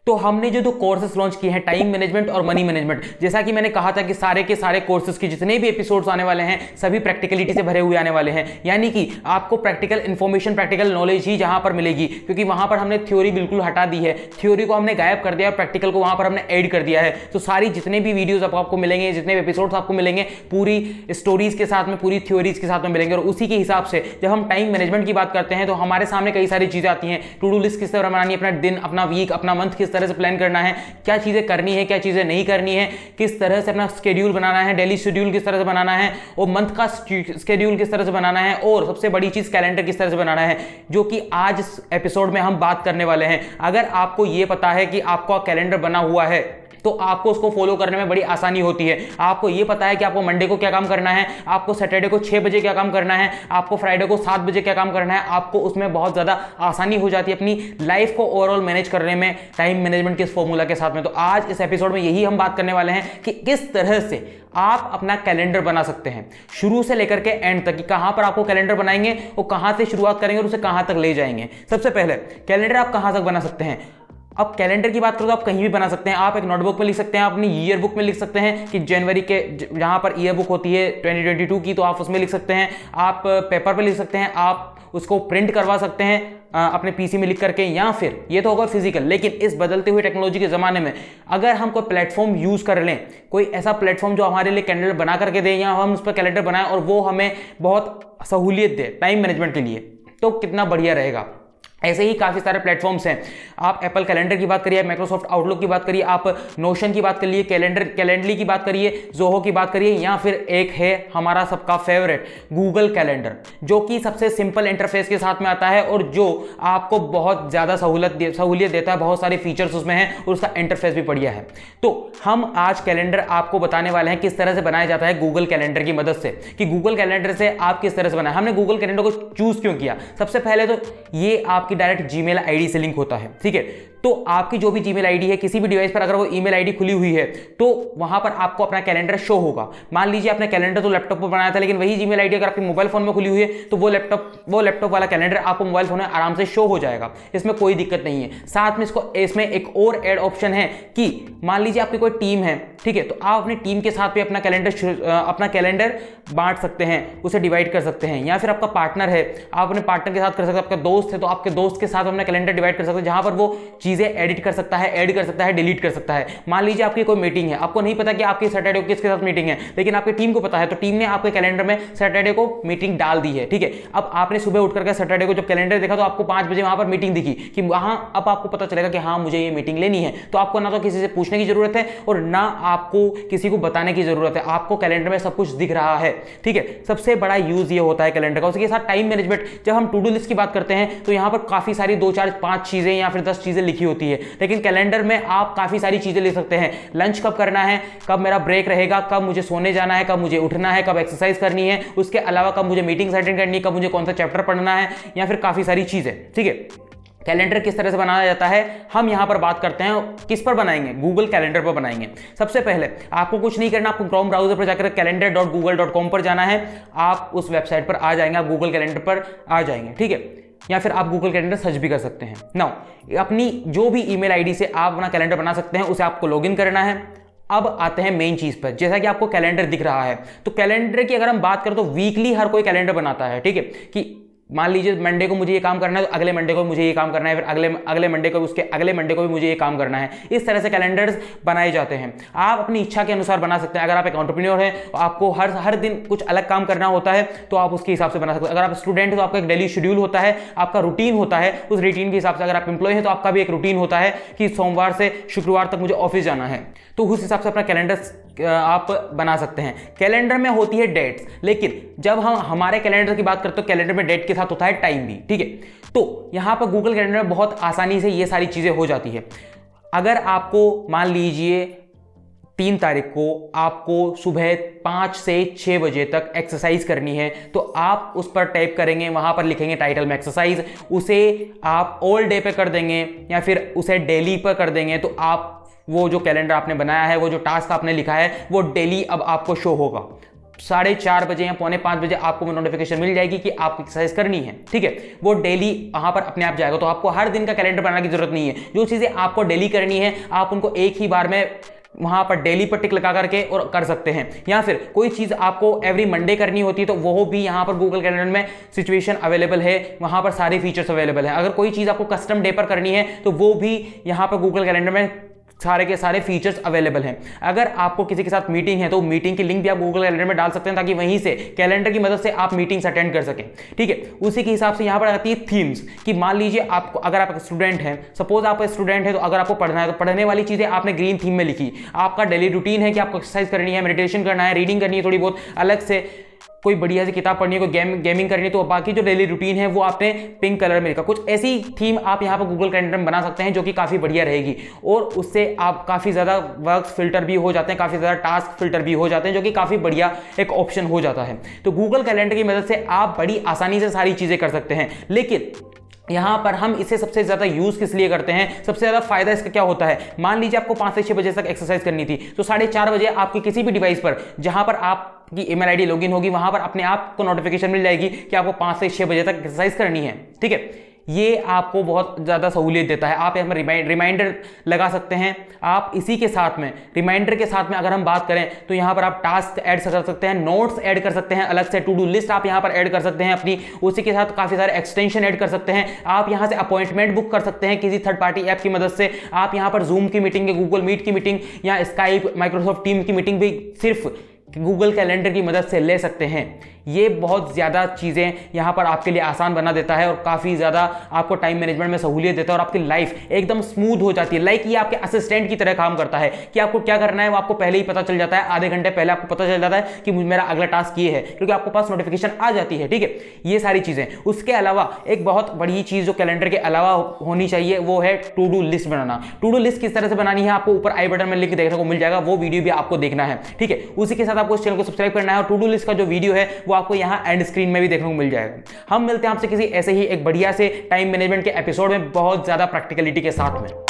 तो हमने जो दो कोर्सेस लॉन्च किए हैं, टाइम मैनेजमेंट और मनी मैनेजमेंट, जैसा कि मैंने कहा था कि सारे के सारे कोर्सेज के जितने भी एपिसोड्स आने वाले हैं सभी प्रैक्टिकलिटी से भरे हुए आने वाले हैं, यानी कि आपको प्रैक्टिकल इंफॉर्मेशन, प्रैक्टिकल नॉलेज ही जहां पर मिलेगी, क्योंकि वहां पर हमने थ्योरी बिल्कुल हटा दी है, थ्योरी को हमने गायब कर दिया और प्रैक्टिकल को वहां पर हमने ऐड कर दिया है। तो सारी जितने भी वीडियोस आपको मिलेंगे, जितने भी एपिसोड्स आपको मिलेंगे, पूरी स्टोरीज के साथ में, पूरी थ्योरीज के साथ में मिलेंगे। और उसी के हिसाब से जब हम टाइम मैनेजमेंट की बात करते हैं तो हमारे सामने कई सारी चीजें आती हैं। टू डू लिस्ट किस तरह बनानी है, अपना दिन, अपना वीक, अपना मंथ किस तरह से प्लान करना है, क्या चीजें करनी है, क्या चीजें नहीं करनी है, किस तरह से अपना शेड्यूल बनाना है, डेली शेड्यूल किस तरह से बनाना है, और मंथ का शेड्यूल किस तरह से बनाना है, और सबसे बड़ी चीज कैलेंडर किस तरह से बनाना है, जो कि आज इस एपिसोड में हम बात करने वाले हैं। अगर आपको यह पता है कि आपका कैलेंडर बना हुआ है तो आपको उसको फॉलो करने में बड़ी आसानी होती है। आपको यह पता है कि आपको मंडे को क्या काम करना है, आपको सैटरडे को 6 बजे क्या काम करना है, आपको फ्राइडे को 7 बजे क्या काम करना है, आपको उसमें बहुत ज्यादा आसानी हो जाती है अपनी लाइफ को ओवरऑल मैनेज करने में टाइम मैनेजमेंट के इस फॉर्मूला के साथ में। तो आज इस एपिसोड में यही हम बात करने वाले हैं कि किस तरह से आप अपना कैलेंडर बना सकते हैं शुरू से लेकर के एंड तक, कि कहां पर आपको कैलेंडर बनाएंगे और कहां से शुरुआत करेंगे और उसे कहां तक ले जाएंगे। सबसे पहले कैलेंडर आप कहां तक बना सकते हैं। अब कैलेंडर की बात करो तो आप कहीं भी बना सकते हैं। आप एक नोटबुक में लिख सकते हैं, आप अपनी ईयर बुक में लिख सकते हैं कि जनवरी के जहां पर ईयर बुक होती है 2022 की, तो आप उसमें लिख सकते हैं। आप पेपर पे लिख सकते हैं, आप उसको प्रिंट करवा सकते हैं अपने पीसी में लिख करके, या फिर ये तो होगा फिजिकल। लेकिन इस बदलते हुए टेक्नोलॉजी के जमाने में अगर हम कोई प्लेटफॉर्म यूज कर लें, कोई ऐसा प्लेटफॉर्म जो हमारे लिए कैलेंडर बना करके दे, या हम उस पर कैलेंडर बनाएं और वो हमें बहुत सहूलियत दे टाइम मैनेजमेंट के लिए, तो कितना बढ़िया रहेगा। ऐसे ही काफी सारे प्लेटफॉर्म्स हैं। आप एप्पल कैलेंडर की बात करिए, माइक्रोसॉफ्ट आउटलुक की बात करिए, आप नोशन की बात करिए, कैलेंडली की बात करिए, जोहो की बात करिए, या फिर एक है हमारा सबका फेवरेट गूगल कैलेंडर, जो कि सबसे सिंपल इंटरफेस के साथ में आता है और जो आपको बहुत ज्यादा सहूलियत देता है। बहुत सारे फीचर्स उसमें हैं और उसका इंटरफेस भी बढ़िया है। तो हम आज कैलेंडर आपको बताने वाले हैं किस तरह से बनाया जाता है गूगल कैलेंडर की मदद से, कि गूगल कैलेंडर से आप किस तरह से बनाए। हमने गूगल कैलेंडर को चूज क्यों किया? सबसे पहले तो ये आपकी डायरेक्ट जीमेल आईडी से लिंक होता है, ठीक है। तो आपकी जो भी जीमेल आईडी है, किसी भी डिवाइस पर अगर वो ईमेल आईडी खुली हुई है तो वहां पर आपको अपना कैलेंडर शो होगा। मान लीजिए आपने कैलेंडर तो लैपटॉप पर बनाया था, लेकिन वही जीमेल आईडी अगर आपके मोबाइल फोन में खुली हुई है तो वो लैपटॉप वाला कैलेंडर आपको मोबाइल फोन में आराम से शो हो जाएगा। इसमें कोई दिक्कत नहीं है। साथ में इसमें एक और ऐड ऑप्शन है कि मान लीजिए आपकी कोई टीम है, ठीक है, तो आप अपनी टीम के साथ भी अपना कैलेंडर बांट सकते हैं, उसे डिवाइड कर सकते हैं। या फिर आपका पार्टनर है, आप अपने पार्टनर के साथ कर सकते हैं। आपका दोस्त है तो आपके दोस्त के साथ अपना कैलेंडर डिवाइड कर सकते हैं, जहां पर वो चीजें एडिट कर सकता है, ऐड कर सकता है, डिलीट कर सकता है। मान लीजिए आपकी कोई मीटिंग है, आपको नहीं पता कि आपकी सैटरडे को किसके साथ मीटिंग है, लेकिन आपकी टीम को पता है, तो टीम ने आपके कैलेंडर में सैटरडे को मीटिंग डाल दी है, ठीक है। अब आपने सुबह उठ करके सैटरडे को जब कैलेंडर देखा तो आपको 5 बजे वहां पर मीटिंग दिखी, कि वहां अब आपको पता चलेगा कि हाँ मुझे ये मीटिंग लेनी है। तो आपको ना तो किसी से पूछने की जरूरत है और ना आपको किसी को बताने की जरूरत है, आपको कैलेंडर में सब कुछ दिख रहा है, ठीक है। सबसे बड़ा यूज ये होता है कैलेंडर का। उसके साथ टाइम मैनेजमेंट, जब हम टू डू लिस्ट की बात करते हैं तो यहां पर काफी सारी 2, 4, 5 चीजें या फिर 10 चीजें लिखी होती है, लेकिन कैलेंडर में आप काफी सारी चीजें लिख सकते हैं। लंच कब करना है, कब मेरा ब्रेक रहेगा, कब मुझे सोने जाना है, कब मुझे उठना है, कब एक्सरसाइज करनी है, उसके अलावा कब मुझे मीटिंग अटेंड करनी है, कब मुझे कौन सा चैप्टर पढ़ना है, या फिर काफी सारी चीजें, ठीक है। कैलेंडर किस तरह से बनाया जाता है हम यहां पर बात करते हैं। किस पर बनाएंगे? गूगल कैलेंडर पर बनाएंगे। सबसे पहले आपको कुछ नहीं करना, आपको क्रोम ब्राउजर पर जाकर calendar.google.com पर जाना है। आप उस वेबसाइट पर आ जाएंगे, आप गूगल कैलेंडर पर आ जाएंगे, ठीक है। या फिर आप गूगल कैलेंडर सर्च भी कर सकते हैं। नाउ अपनी जो भी ईमेल आईडी से आप अपना कैलेंडर बना सकते हैं, उसे आपको लॉगिन करना है। अब आते हैं मेन चीज पर। जैसा कि आपको कैलेंडर दिख रहा है, तो कैलेंडर की अगर हम बात करें तो वीकली हर कोई कैलेंडर बनाता है, ठीक है। कि मान लीजिए मंडे को मुझे ये काम करना है तो अगले मंडे को मुझे ये काम करना है, फिर अगले मंडे को, उसके अगले मंडे को भी मुझे ये काम करना है। इस तरह से कैलेंडर्स बनाए जाते हैं। आप अपनी इच्छा के अनुसार बना सकते हैं। अगर आप एक एंटरप्रेन्योर हैं, आपको हर दिन कुछ अलग काम करना होता है तो आप उसके हिसाब से बना सकते हैं। अगर आप स्टूडेंट हैं तो आपका एक डेली शेड्यूल होता है, आपका रूटीन होता है, उस रूटीन के हिसाब से। अगर आप एम्प्लॉय हैं तो आपका भी एक रूटीन होता है कि सोमवार से शुक्रवार तक मुझे ऑफिस जाना है, तो उस हिसाब से अपना कैलेंडर आप बना सकते हैं। कैलेंडर में होती है डेट्स, लेकिन जब हम हमारे कैलेंडर की बात करते हैं तो कैलेंडर में डेट के साथ होता है टाइम भी, ठीक है। तो यहां पर गूगल कैलेंडर में बहुत आसानी से ये सारी चीजें हो जाती है। अगर आपको मान लीजिए 3 तारीख को आपको सुबह 5 से 6 बजे तक एक्सरसाइज करनी है, तो आप उस पर टाइप करेंगे, वहां पर लिखेंगे टाइटल में एक्सरसाइज, उसे आप ऑल डे पे कर देंगे या फिर उसे डेली पर कर देंगे, तो आप वो जो कैलेंडर आपने बनाया है, वो जो टास्क आपने लिखा है, वो डेली अब आपको शो होगा। 4:30 बजे या 4:45 बजे आपको वो नोटिफिकेशन मिल जाएगी कि आपको एक्सरसाइज करनी है, ठीक है। वो डेली वहां पर अपने आप जाएगा, तो आपको हर दिन का कैलेंडर बनाने की जरूरत नहीं है। जो चीजें आपको डेली करनी है आप उनको एक ही बार में वहां पर डेली पर टिक लगा करके और कर सकते हैं। या फिर कोई चीज आपको एवरी मंडे करनी होती है तो वो भी यहां पर गूगल कैलेंडर में सिचुएशन अवेलेबल है, वहां पर सारे फीचर्स अवेलेबल है। अगर कोई चीज आपको कस्टम डे पर करनी है तो वो भी यहां पर गूगल कैलेंडर में सारे के सारे फीचर्स अवेलेबल हैं। अगर आपको किसी के साथ मीटिंग है तो मीटिंग की लिंक भी आप गूगल कैलेंडर में डाल सकते हैं ताकि वहीं से कैलेंडर की मदद से आप मीटिंग्स अटेंड कर सकें, ठीक है। उसी के हिसाब से यहां पर आती है थीम्स कि मान लीजिए आपको, अगर आप स्टूडेंट हैं, सपोज आप स्टूडेंट है तो अगर आपको पढ़ना है तो पढ़ने वाली चीजें आपने ग्रीन थीम में लिखी। आपका डेली रूटीन है कि आपको एक्सरसाइज करनी है, मेडिटेशन करना है, रीडिंग करनी है, थोड़ी बहुत अलग से कोई बढ़िया सी किताब पढ़नी है, कोई गेमिंग करनी है, तो बाकी जो डेली रूटीन है वो आपने पिंक कलर में लिखा। कुछ ऐसी थीम आप यहाँ पर गूगल कैलेंडर में बना सकते हैं जो कि काफ़ी बढ़िया रहेगी और उससे आप काफ़ी ज़्यादा वर्क फिल्टर भी हो जाते हैं, काफ़ी ज़्यादा टास्क फिल्टर भी हो जाते हैं, जो कि काफ़ी बढ़िया एक ऑप्शन हो जाता है। तो गूगल कैलेंडर की मदद से आप बड़ी आसानी से सारी चीज़ें कर सकते हैं। लेकिन यहां पर हम इसे सबसे ज्यादा यूज किस लिए करते हैं, सबसे ज्यादा फायदा इसका क्या होता है। मान लीजिए आपको 5 से 6 बजे तक एक्सरसाइज करनी थी, तो 4:30 बजे आपकी किसी भी डिवाइस पर जहां पर आपकी ईमेल आईडी लॉगिन होगी वहां पर अपने आप को नोटिफिकेशन मिल जाएगी कि आपको 5 से 6 बजे तक एक्सरसाइज करनी है, ठीक है। ये आपको बहुत ज़्यादा सहूलियत देता है। आप यहाँ रिमाइंडर लगा सकते हैं। आप इसी के साथ में रिमाइंडर के साथ में अगर हम बात करें तो यहाँ पर आप टास्क ऐड कर सकते हैं, नोट्स ऐड कर सकते हैं, अलग से टू डू लिस्ट आप यहाँ पर ऐड कर सकते हैं अपनी। उसी के साथ काफ़ी सारे एक्सटेंशन ऐड कर सकते हैं। आप यहाँ से अपॉइंटमेंट बुक कर सकते हैं किसी थर्ड पार्टी ऐप की मदद से। आप यहाँ पर जूम की मीटिंग, गूगल मीट की मीटिंग या स्काइप, माइक्रोसॉफ्ट टीम की मीटिंग भी सिर्फ गूगल कैलेंडर की मदद से ले सकते हैं। ये बहुत ज़्यादा चीज़ें यहाँ पर आपके लिए आसान बना देता है और काफ़ी ज़्यादा आपको टाइम मैनेजमेंट में सहूलियत देता है और आपकी लाइफ एकदम स्मूथ हो जाती है। लाइक ये आपके असिस्टेंट की तरह काम करता है कि आपको क्या करना है वो आपको पहले ही पता चल जाता है। आधे घंटे पहले आपको पता चल जाता है कि मेरा अगला टास्क ये है, क्योंकि आपको पास नोटिफिकेशन आ जाती है, ठीक है। ये सारी चीज़ें। उसके अलावा एक बहुत बड़ी चीज़ जो कैलेंडर के अलावा होनी चाहिए वो है टू डू लिस्ट बनाना। टू डू लिस्ट किस तरह से बनानी है आपको ऊपर आई बटन में लिंक देखने को मिल जाएगा, वो वीडियो भी आपको देखना है, ठीक है। उसी के साथ आपको इस चैनल को सब्सक्राइब करना है और टू डू लिस्ट का जो वीडियो है वो आपको यहाँ एंड स्क्रीन में भी देखने को मिल जाएगा। हम मिलते हैं आपसे किसी ऐसे ही एक बढ़िया से टाइम मैनेजमेंट के एपिसोड में बहुत ज्यादा प्रैक्टिकलिटी के साथ में।